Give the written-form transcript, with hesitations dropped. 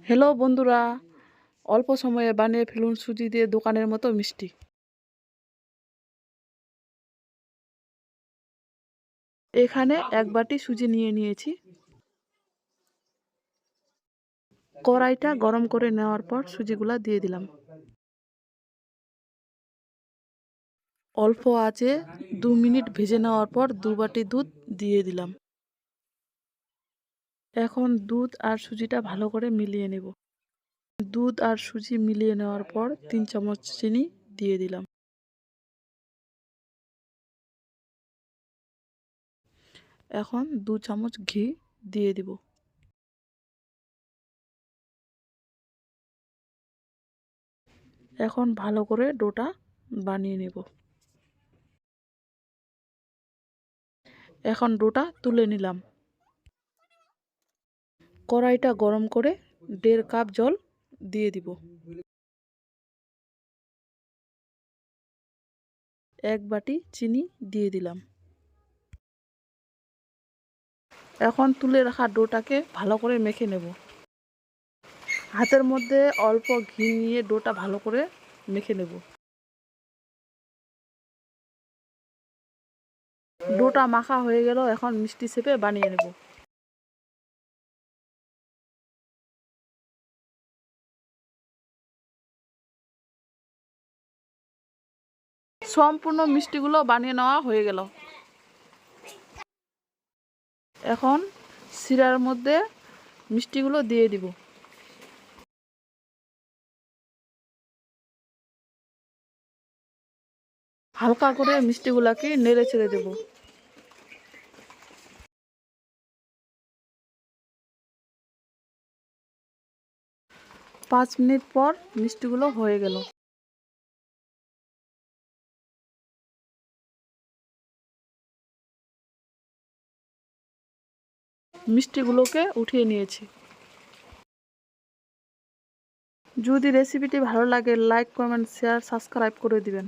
Hello বন্ধুরা, অল্প সময়ে বানিয়ে ফেলুন সুজি দিয়ে দোকানের মতো মিষ্টি। এখানে এক বাটি সুজি নিয়ে নিয়েছি। কড়াইটা গরম করে নেওয়ার পর সুজিগুলা দিয়ে দিলাম। অল্প আঁচে 2 মিনিট ভেজে নেওয়ার পর 2 বাটি দুধ দিয়ে দিলাম। এখন দুধ আর সুজিটা ভালো করে মিলিয়ে নেব। দুধ আর সুজি মিলিয়ে নেওয়ার পর 3 চামচ চিনি দিয়ে দিলাম। এখন 2 চামচ ঘি দিয়ে দিব। এখন ভালো করে ডোটা বানিয়ে নেব। এখন ডোটা তুলে নিলাম। কড়াইটা গরম করে 1.5 কাপ জল দিয়ে দিব। 1 বাটি চিনি দিয়ে দিলাম। এখন তুলে রাখা ডোটাকে ভালো করে মেখে নেব। হাতের মধ্যে অল্প ঘি নিয়ে ডোটা ভালো করে মেখে নেব। ডোটা মাখা হয়ে গেল, এখন মিষ্টি শেপে বানিয়ে নেব। সম্পূর্ণ মিষ্টিগুলো বানিয়ে নেওয়া হয়ে গেল। এখন শিরার মধ্যে মিষ্টিগুলো দিয়ে দিব। হালকা করে মিষ্টিগুলোকে নেড়ে ছেড়ে দেব। 5 মিনিট পর মিষ্টিগুলো হয়ে গেল। মিষ্টিগুলোকে উঠিয়ে নিয়েছি। যদি রেসিপিটি ভালো লাগে লাইক, কমেন্ট, শেয়ার, সাবস্ক্রাইব করে দিবেন।